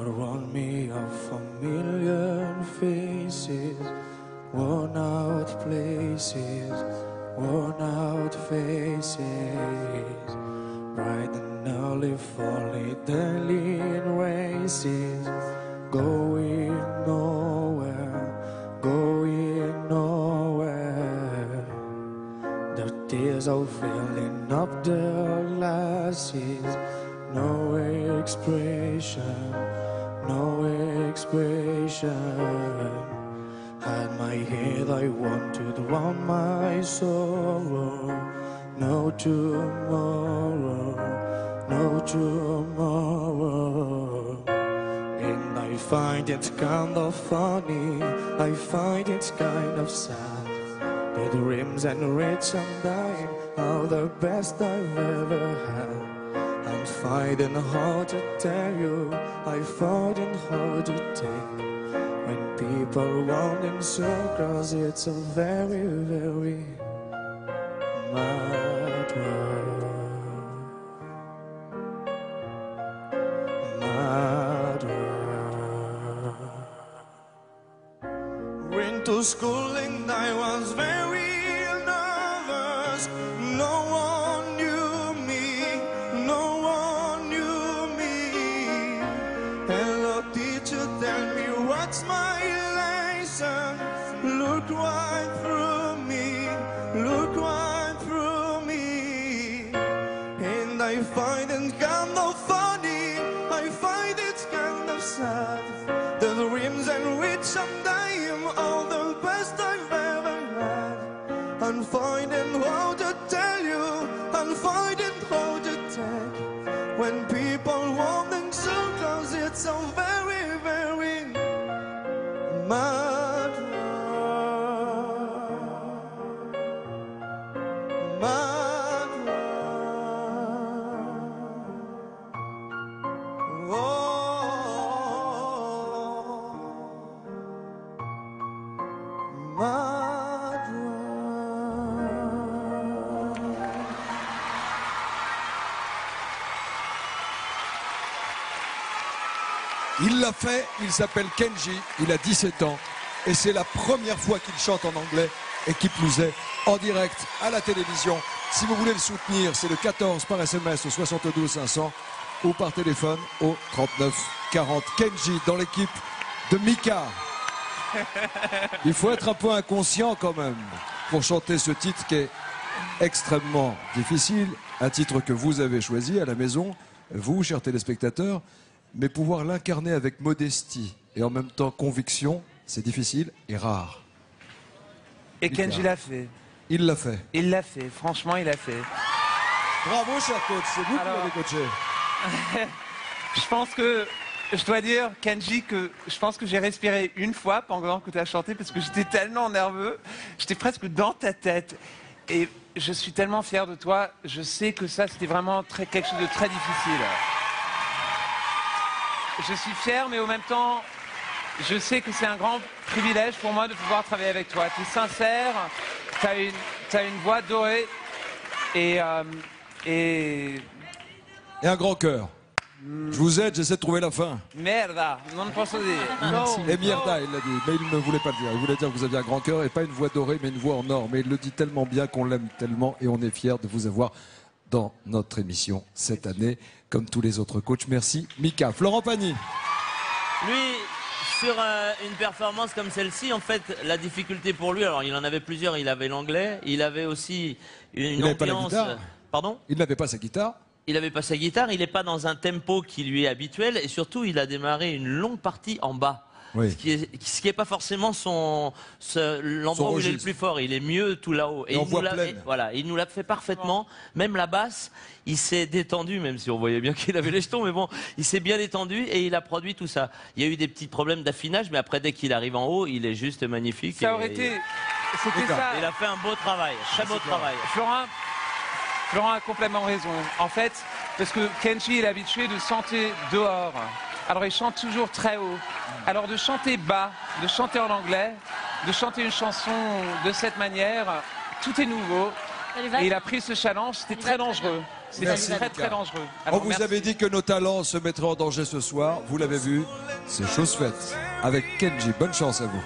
Around me are familiar faces, worn out places, worn out faces, bright and early folly daily in races, going nowhere, going nowhere. The tears are filling up their glasses, no expression, no expression. Had my head, I want to drown my sorrow. No tomorrow, no tomorrow. And I find it kind of funny, I find it kind of sad. The dreams and rich and dying are the best I've ever had. I'm finding hard to tell you, I find it hard to take. When people run in circles, it's a very, very mad world. Mad world. Went to school and I was very nervous. No one knew me, no one knew me. Hello teacher, tell me what's my lesson? Look right through me, look right through me. And I find it kind of funny, I find it kind of sad. The dreams and which I'm dying are the best I've ever had. I'm finding how to tell you, I'm finding how to take. When people walk in circles, it's so very, very mad world. Mad world. Oh, mad world. Il l'a fait, il s'appelle Kenji, il a 17 ans et c'est la première fois qu'il chante en anglais et qui plus est en direct à la télévision. Si vous voulez le soutenir, c'est le 14 par SMS au 72 500 ou par téléphone au 39 40. Kenji dans l'équipe de Mika. Il faut être un peu inconscient quand même pour chanter ce titre qui est extrêmement difficile, un titre que vous avez choisi à la maison, vous, chers téléspectateurs, mais pouvoir l'incarner avec modestie et en même temps conviction, c'est difficile et rare. Et Kenji l'a fait. Il l'a fait. Il l'a fait, franchement, il l'a fait. Bravo, cher coach, c'est vous qui l'avez coaché. Je pense que, je dois dire, Kenji, que je pense que j'ai respiré une fois pendant que tu as chanté parce que j'étais tellement nerveux, j'étais presque dans ta tête. Et je suis tellement fier de toi, je sais que ça, c'était vraiment quelque chose de très difficile. Je suis fier, mais en même temps, je sais que c'est un grand privilège pour moi de pouvoir travailler avec toi. Tu es sincère, tu as une voix dorée et un grand cœur. Je vous aide, j'essaie de trouver la fin. Merda, non posso dire. Et mierda, il l'a dit, mais il ne voulait pas le dire. Il voulait dire que vous aviez un grand cœur et pas une voix dorée, mais une voix en or. Mais il le dit tellement bien qu'on l'aime tellement et on est fiers de vous avoir dans notre émission cette année, comme tous les autres coachs. Merci, Mika. Florent Pagny. Lui, sur une performance comme celle-ci, en fait, la difficulté pour lui, alors il en avait plusieurs, il avait l'anglais, il avait aussi une ambiance... pas la guitare. Pardon ? Il n'avait pas sa guitare. Il n'avait pas sa guitare, il n'est pas dans un tempo qui lui est habituel, et surtout, il a démarré une longue partie en bas. Oui. Ce qui est pas forcément l'endroit où il est le plus fort. Il est mieux tout là-haut. Et on voit pleine. Voilà, il nous l'a fait parfaitement. Même la basse, il s'est détendu, même si on voyait bien qu'il avait les jetons, mais bon, il s'est bien détendu et il a produit tout ça. Il y a eu des petits problèmes d'affinage, mais après, dès qu'il arrive en haut, il est juste magnifique. Ça aurait été... C'était ça. Il a fait un beau travail, très beau travail. Florent a complètement raison. En fait, parce que Kenji est habitué de chanter dehors. Alors il chante toujours très haut. Alors de chanter bas, de chanter en anglais, de chanter une chanson de cette manière, tout est nouveau. Et il a pris ce challenge, c'était très dangereux. C'était Merci, très Lucas. dangereux. On Alors, vous merci. avait dit que nos talents se mettraient en danger ce soir. Vous l'avez vu, c'est chose faite. Avec Kenji, bonne chance à vous.